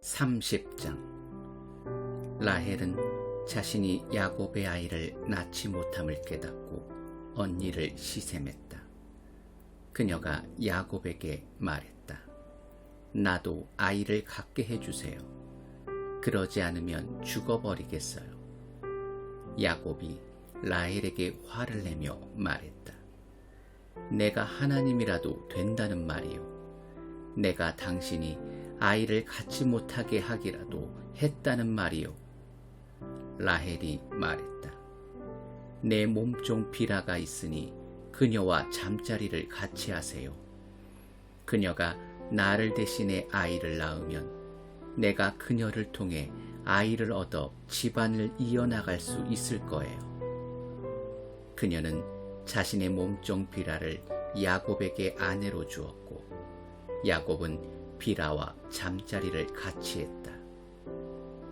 30장. 라헬은 자신이 야곱의 아이를 낳지 못함을 깨닫고 언니를 시샘했다. 그녀가 야곱에게 말했다. 나도 아이를 갖게 해주세요. 그러지 않으면 죽어버리겠어요. 야곱이 라헬에게 화를 내며 말했다. 내가 하나님이라도 된다는 말이요. 내가 당신이 아이를 갖지 못하게 하기라도 했다는 말이요. 라헬이 말했다. 내 몸종 비라가 있으니 그녀와 잠자리를 같이 하세요. 그녀가 나를 대신해 아이를 낳으면 내가 그녀를 통해 아이를 얻어 집안을 이어나갈 수 있을 거예요. 그녀는 자신의 몸종 비라를 야곱에게 아내로 주었고 야곱은 비라와 잠자리를 같이 했다.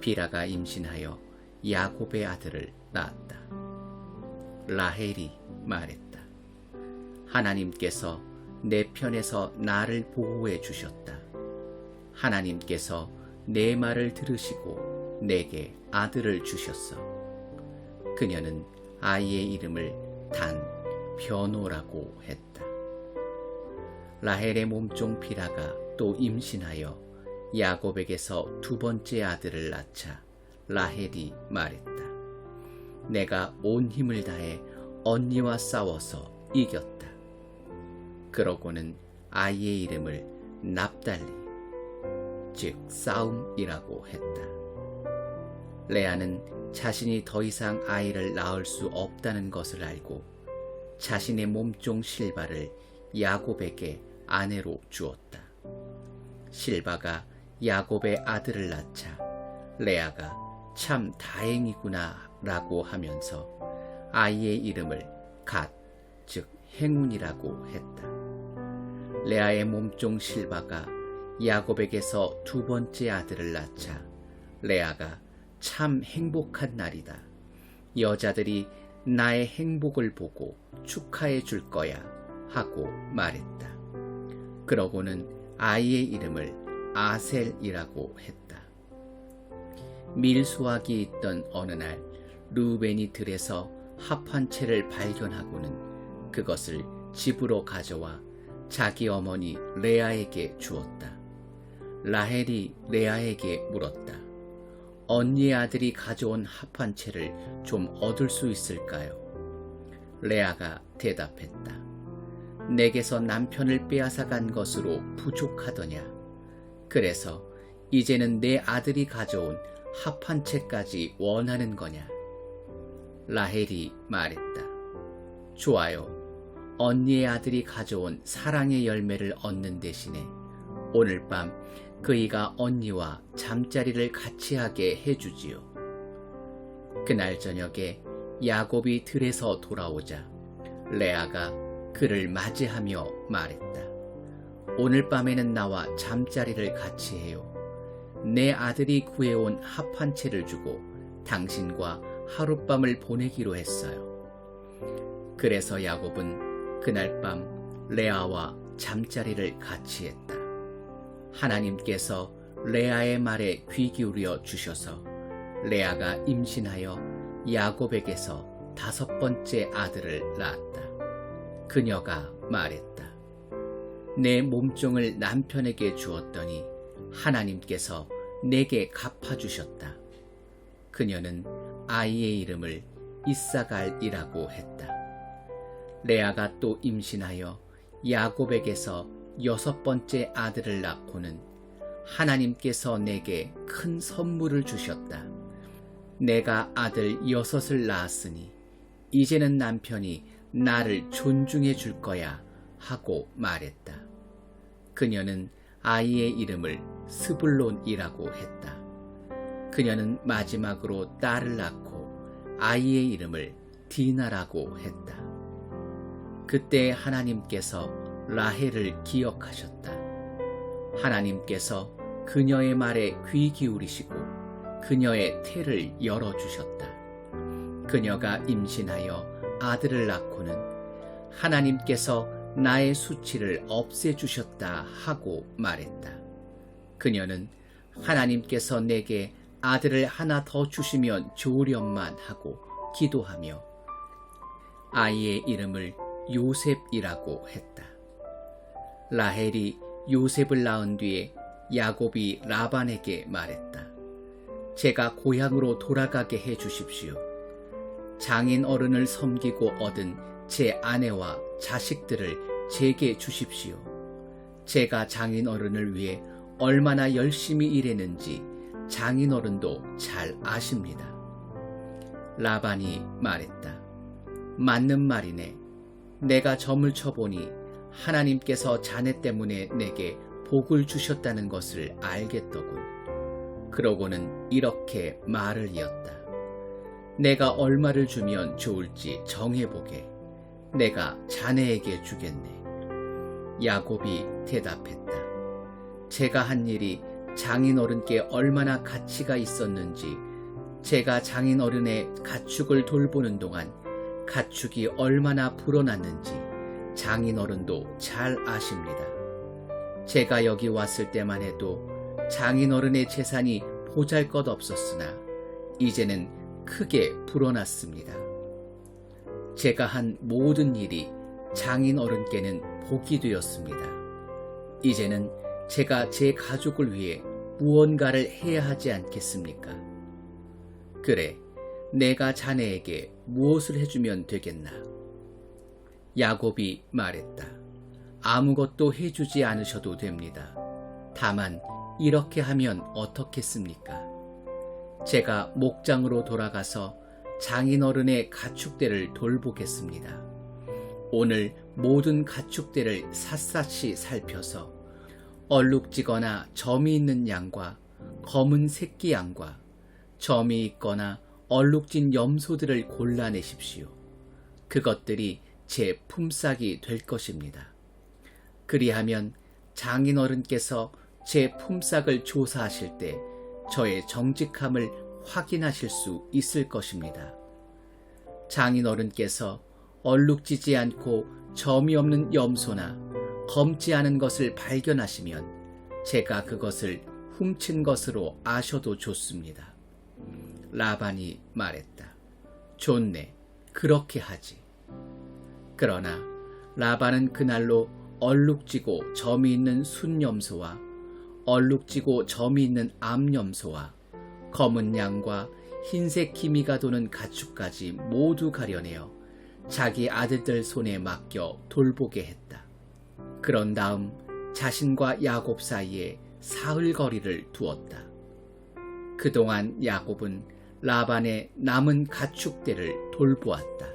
비라가 임신하여 야곱의 아들을 낳았다. 라헬이 말했다. 하나님께서 내 편에서 나를 보호해 주셨다. 하나님께서 내 말을 들으시고 내게 아들을 주셨어. 그녀는 아이의 이름을 단 변호라고 했다. 라헬의 몸종 비라가 또 임신하여 야곱에게서 두 번째 아들을 낳자 라헬이 말했다. 내가 온 힘을 다해 언니와 싸워서 이겼다. 그러고는 아이의 이름을 납달리, 즉 싸움이라고 했다. 레아는 자신이 더 이상 아이를 낳을 수 없다는 것을 알고 자신의 몸종 실바를 야곱에게 아내로 주었다. 실바가 야곱의 아들을 낳자 레아가 참 다행이구나 라고 하면서 아이의 이름을 갓, 즉 행운이라고 했다. 레아의 몸종 실바가 야곱에게서 두 번째 아들을 낳자 레아가 참 행복한 날이다. 여자들이 나의 행복을 보고 축하해 줄 거야 하고 말했다. 그러고는 아이의 이름을 아셀이라고 했다. 밀수확이 있던 어느 날 르우벤이 들에서 합 한 채를 발견하고는 그것을 집으로 가져와 자기 어머니 레아에게 주었다. 라헬이 레아에게 물었다. 언니의 아들이 가져온 합 한 채를 좀 얻을 수 있을까요? 레아가 대답했다. 내게서 남편을 빼앗아간 것으로 부족하더냐. 그래서 이제는 내 아들이 가져온 합 한 채까지 원하는 거냐. 라헬이 말했다. 좋아요. 언니의 아들이 가져온 사랑의 열매를 얻는 대신에 오늘 밤 그이가 언니와 잠자리를 같이 하게 해주지요. 그날 저녁에 야곱이 들에서 돌아오자 레아가 그를 맞이하며 말했다. 오늘 밤에는 나와 잠자리를 같이 해요. 내 아들이 구해온 합 한 채를 주고 당신과 하룻밤을 보내기로 했어요. 그래서 야곱은 그날 밤 레아와 잠자리를 같이 했다. 하나님께서 레아의 말에 귀 기울여 주셔서 레아가 임신하여 야곱에게서 다섯 번째 아들을 낳았다. 그녀가 말했다. 내 몸종을 남편에게 주었더니 하나님께서 내게 갚아주셨다. 그녀는 아이의 이름을 이사갈이라고 했다. 레아가 또 임신하여 야곱에게서 여섯 번째 아들을 낳고는 하나님께서 내게 큰 선물을 주셨다. 내가 아들 6을 낳았으니 이제는 남편이 나를 존중해 줄 거야 하고 말했다. 그녀는 아이의 이름을 스불론이라고 했다. 그녀는 마지막으로 딸을 낳고 아이의 이름을 디나라고 했다. 그때 하나님께서 라헬을 기억하셨다. 하나님께서 그녀의 말에 귀 기울이시고 그녀의 태를 열어주셨다. 그녀가 임신하여 아들을 낳고는 하나님께서 나의 수치를 없애주셨다 하고 말했다. 그녀는 하나님께서 내게 아들을 하나 더 주시면 좋으련만 하고 기도하며 아이의 이름을 요셉이라고 했다. 라헬이 요셉을 낳은 뒤에 야곱이 라반에게 말했다. 제가 고향으로 돌아가게 해 주십시오. 장인 어른을 섬기고 얻은 제 아내와 자식들을 제게 주십시오. 제가 장인 어른을 위해 얼마나 열심히 일했는지 장인 어른도 잘 아십니다. 라반이 말했다. 맞는 말이네. 내가 점을 쳐보니 하나님께서 자네 때문에 내게 복을 주셨다는 것을 알겠더군. 그러고는 이렇게 말을 이었다. 내가 얼마를 주면 좋을지 정해보게. 내가 자네에게 주겠네. 야곱이 대답했다. 제가 한 일이 장인어른께 얼마나 가치가 있었는지 제가 장인어른의 가축을 돌보는 동안 가축이 얼마나 불어났는지 장인어른도 잘 아십니다. 제가 여기 왔을 때만 해도 장인어른의 재산이 보잘것없었으나 이제는 크게 불어났습니다. 제가 한 모든 일이 장인어른께는 복이 되었습니다. 이제는 제가 제 가족을 위해 무언가를 해야 하지 않겠습니까? 그래, 내가 자네에게 무엇을 해주면 되겠나? 야곱이 말했다. 아무것도 해주지 않으셔도 됩니다. 다만 이렇게 하면 어떻겠습니까? 제가 목장으로 돌아가서 장인어른의 가축들을 돌보겠습니다. 오늘 모든 가축들을 샅샅이 살펴서 얼룩지거나 점이 있는 양과 검은 새끼 양과 점이 있거나 얼룩진 염소들을 골라내십시오. 그것들이 제 품삯이 될 것입니다. 그리하면 장인어른께서 제 품삯을 조사하실 때 저의 정직함을 확인하실 수 있을 것입니다. 장인어른께서 얼룩지지 않고 점이 없는 염소나 검지 않은 것을 발견하시면 제가 그것을 훔친 것으로 아셔도 좋습니다. 라반이 말했다. 좋네, 그렇게 하지. 그러나 라반은 그날로 얼룩지고 점이 있는 순염소와 얼룩지고 점이 있는 암염소와 검은 양과 흰색 기미가 도는 가축까지 모두 가려내어 자기 아들들 손에 맡겨 돌보게 했다. 그런 다음 자신과 야곱 사이에 사흘거리를 두었다. 그동안 야곱은 라반의 남은 가축들을 돌보았다.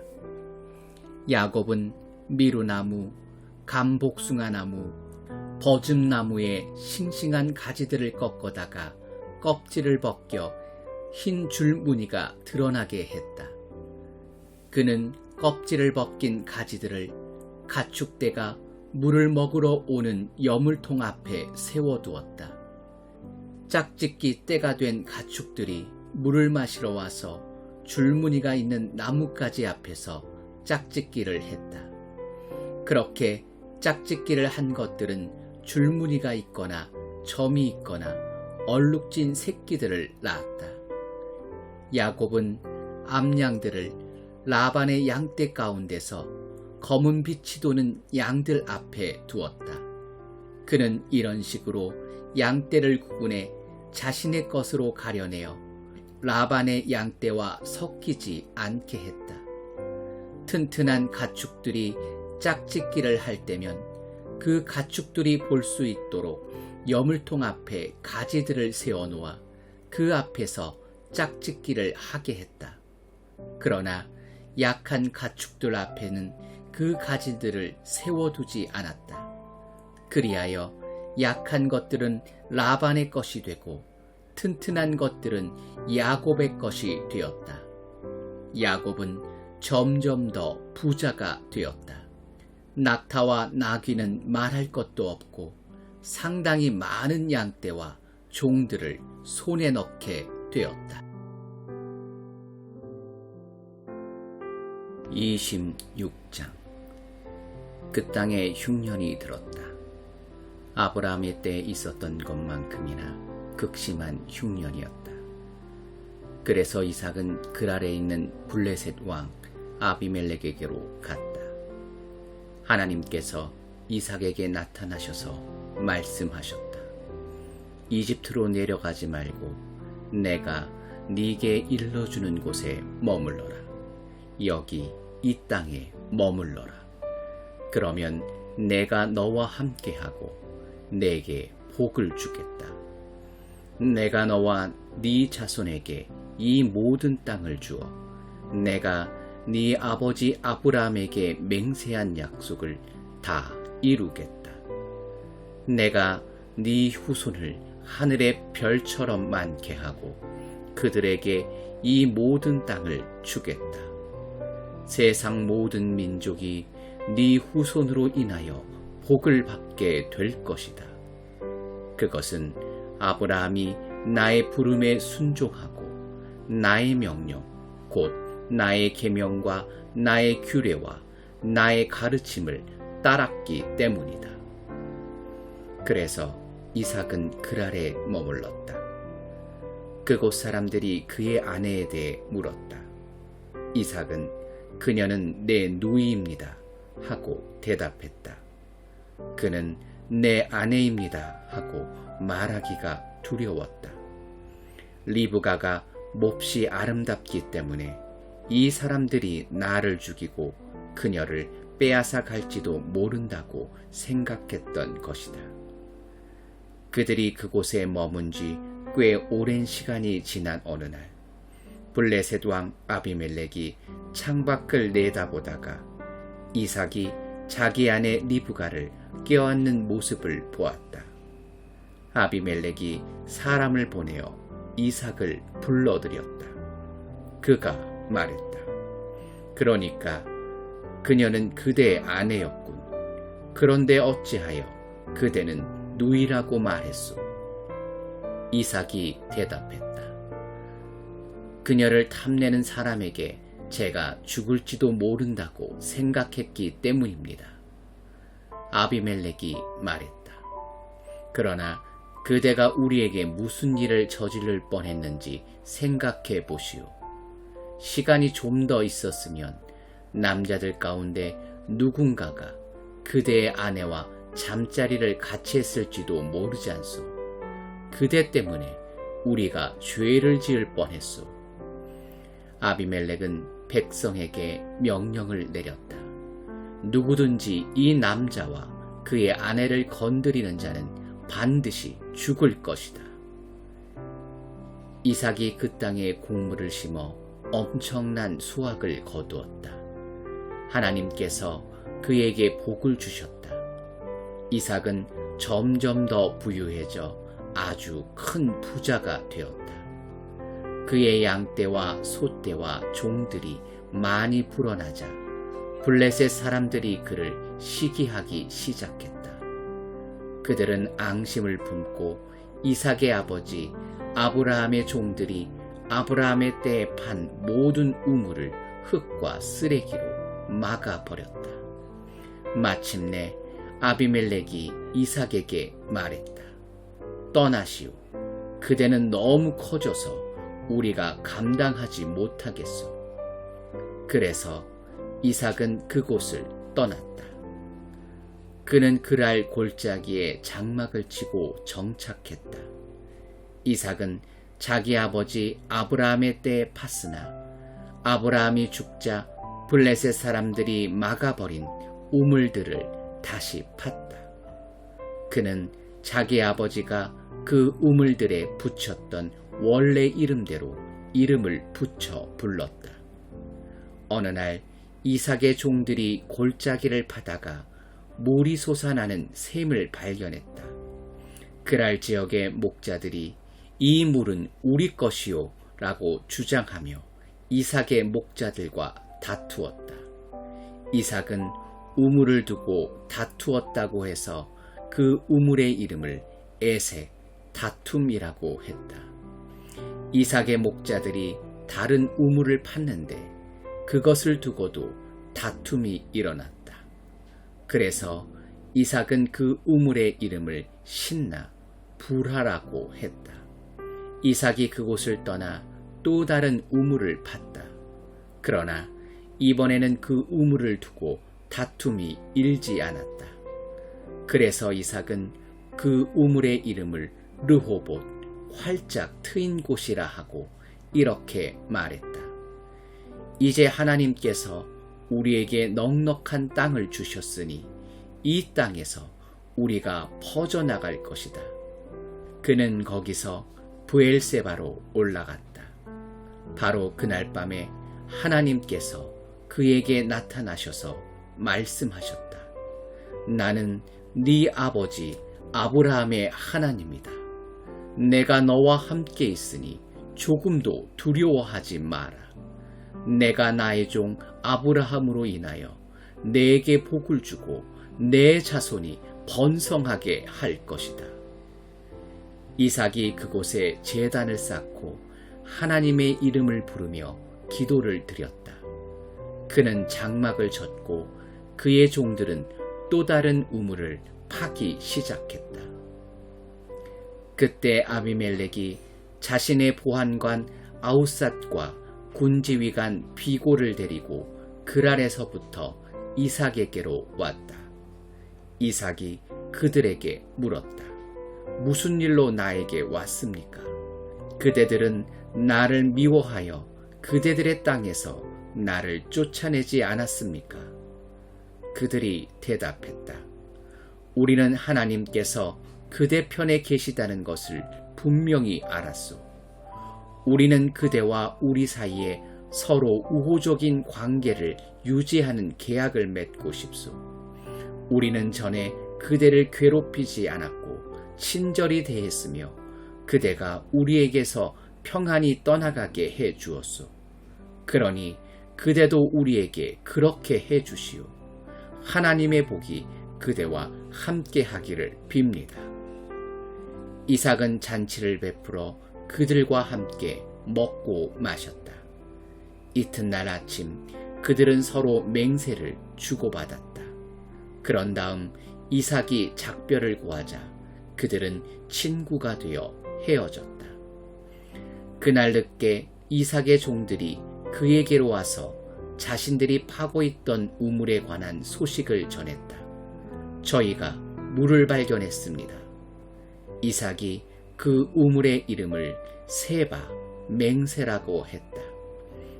야곱은 미루나무, 감복숭아나무, 버즘나무의 싱싱한 가지들을 꺾어다가 껍질을 벗겨 흰 줄무늬가 드러나게 했다. 그는 껍질을 벗긴 가지들을 가축대가 물을 먹으러 오는 여물통 앞에 세워두었다. 짝짓기 때가 된 가축들이 물을 마시러 와서 줄무늬가 있는 나뭇가지 앞에서 짝짓기를 했다. 그렇게 짝짓기를 한 것들은 줄무늬가 있거나 점이 있거나 얼룩진 새끼들을 낳았다. 야곱은 암양들을 라반의 양떼 가운데서 검은 빛이 도는 양들 앞에 두었다. 그는 이런 식으로 양떼를 구분해 자신의 것으로 가려내어 라반의 양떼와 섞이지 않게 했다. 튼튼한 가축들이 짝짓기를 할 때면 그 가축들이 볼 수 있도록 여물통 앞에 가지들을 세워놓아 그 앞에서 짝짓기를 하게 했다. 그러나 약한 가축들 앞에는 그 가지들을 세워두지 않았다. 그리하여 약한 것들은 라반의 것이 되고 튼튼한 것들은 야곱의 것이 되었다. 야곱은 점점 더 부자가 되었다. 낙타와 나귀는 말할 것도 없고 상당히 많은 양떼와 종들을 손에 넣게 되었다. 26장. 그 땅에 흉년이 들었다. 아브라함의 때에 있었던 것만큼이나 극심한 흉년이었다. 그래서 이삭은 그랄에 있는 블레셋 왕 아비멜렉에게로 갔다. 하나님께서 이삭에게 나타나셔서 말씀하셨다. 이집트로 내려가지 말고 내가 네게 일러주는 곳에 머물러라. 여기 이 땅에 머물러라. 그러면 내가 너와 함께하고 내게 복을 주겠다. 내가 너와 네 자손에게 이 모든 땅을 주어 내가 네 아버지 아브라함에게 맹세한 약속을 다 이루겠다. 내가 네 후손을 하늘의 별처럼 많게 하고 그들에게 이 모든 땅을 주겠다. 세상 모든 민족이 네 후손으로 인하여 복을 받게 될 것이다. 그것은 아브라함이 나의 부름에 순종하고 나의 명령 곧 나의 계명과 나의 규례와 나의 가르침을 따랐기 때문이다. 그래서 이삭은 그랄에 머물렀다. 그곳 사람들이 그의 아내에 대해 물었다. 이삭은 그녀는 내 누이입니다 하고 대답했다. 그는 내 아내입니다 하고 말하기가 두려웠다. 리브가가 몹시 아름답기 때문에 이 사람들이 나를 죽이고 그녀를 빼앗아 갈지도 모른다고 생각했던 것이다. 그들이 그곳에 머문 지 꽤 오랜 시간이 지난 어느 날 블레셋 왕 아비멜렉이 창밖을 내다보다가 이삭이 자기 아내 리브가를 껴안는 모습을 보았다. 아비멜렉이 사람을 보내어 이삭을 불러들였다. 그가 말했다. 그러니까 그녀는 그대의 아내였군. 그런데 어찌하여 그대는 누이라고 말했소? 이삭이 대답했다. 그녀를 탐내는 사람에게 제가 죽을지도 모른다고 생각했기 때문입니다. 아비멜렉이 말했다. 그러나 그대가 우리에게 무슨 일을 저지를 뻔했는지 생각해 보시오. 시간이 좀 더 있었으면 남자들 가운데 누군가가 그대의 아내와 잠자리를 같이 했을지도 모르지 않소. 그대 때문에 우리가 죄를 지을 뻔했소. 아비멜렉은 백성에게 명령을 내렸다. 누구든지 이 남자와 그의 아내를 건드리는 자는 반드시 죽을 것이다. 이삭이 그 땅에 곡물을 심어 엄청난 수확을 거두었다. 하나님께서 그에게 복을 주셨다. 이삭은 점점 더 부유해져 아주 큰 부자가 되었다. 그의 양떼와 소떼와 종들이 많이 불어나자 블레셋 사람들이 그를 시기하기 시작했다. 그들은 앙심을 품고 이삭의 아버지 아브라함의 종들이 아브라함의 때에 판 모든 우물을 흙과 쓰레기로 막아버렸다. 마침내 아비멜렉이 이삭에게 말했다. 떠나시오. 그대는 너무 커져서 우리가 감당하지 못하겠소. 그래서 이삭은 그곳을 떠났다. 그는 그랄 골짜기에 장막을 치고 정착했다. 이삭은 자기 아버지 아브라함의 때에 팠으나 아브라함이 죽자 블레셋 사람들이 막아버린 우물들을 다시 팠다. 그는 자기 아버지가 그 우물들에 붙였던 원래 이름대로 이름을 붙여 불렀다. 어느 날 이삭의 종들이 골짜기를 파다가 물이 솟아나는 샘을 발견했다. 그랄 지역의 목자들이 이 물은 우리 것이요 라고 주장하며 이삭의 목자들과 다투었다. 이삭은 우물을 두고 다투었다고 해서 그 우물의 이름을 에색, 다툼이라고 했다. 이삭의 목자들이 다른 우물을 팠는데 그것을 두고도 다툼이 일어났다. 그래서 이삭은 그 우물의 이름을 신나 불하라고 했다. 이삭이 그곳을 떠나 또 다른 우물을 팠다. 그러나 이번에는 그 우물을 두고 다툼이 일지 않았다. 그래서 이삭은 그 우물의 이름을 르호봇, 활짝 트인 곳이라 하고 이렇게 말했다. 이제 하나님께서 우리에게 넉넉한 땅을 주셨으니 이 땅에서 우리가 퍼져나갈 것이다. 그는 거기서 브엘세바로 올라갔다. 바로 그날 밤에 하나님께서 그에게 나타나셔서 말씀하셨다. 나는 네 아버지 아브라함의 하나님이다. 내가 너와 함께 있으니 조금도 두려워하지 마라. 내가 나의 종 아브라함으로 인하여 내게 복을 주고 내 자손이 번성하게 할 것이다. 이삭이 그곳에 제단을 쌓고 하나님의 이름을 부르며 기도를 드렸다. 그는 장막을 쳤고 그의 종들은 또 다른 우물을 파기 시작했다. 그때 아비멜렉이 자신의 보안관 아우삿과 군지휘관 비고를 데리고 그랄에서부터 이삭에게로 왔다. 이삭이 그들에게 물었다. 무슨 일로 나에게 왔습니까? 그대들은 나를 미워하여 그대들의 땅에서 나를 쫓아내지 않았습니까? 그들이 대답했다. 우리는 하나님께서 그대 편에 계시다는 것을 분명히 알았소. 우리는 그대와 우리 사이에 서로 우호적인 관계를 유지하는 계약을 맺고 싶소. 우리는 전에 그대를 괴롭히지 않았고 친절히 대했으며 그대가 우리에게서 평안히 떠나가게 해 주었소. 그러니 그대도 우리에게 그렇게 해 주시오. 하나님의 복이 그대와 함께 하기를 빕니다. 이삭은 잔치를 베풀어 그들과 함께 먹고 마셨다. 이튿날 아침 그들은 서로 맹세를 주고받았다. 그런 다음 이삭이 작별을 구하자 그들은 친구가 되어 헤어졌다. 그날 늦게 이삭의 종들이 그에게로 와서 자신들이 파고 있던 우물에 관한 소식을 전했다. 저희가 물을 발견했습니다. 이삭이 그 우물의 이름을 세바, 맹세라고 했다.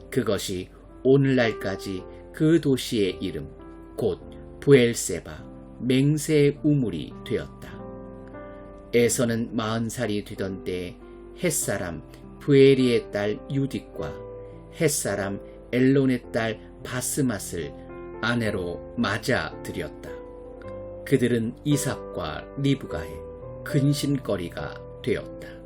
그것이 오늘날까지 그 도시의 이름, 곧 브엘세바, 맹세의 우물이 되었다. 에서는 40살이 되던 때에 햇사람 브에리의 딸 유딕과 햇사람 엘론의 딸 바스맛을 아내로 맞아 들였다. 그들은 이삭과 리브가의 근심거리가 되었다.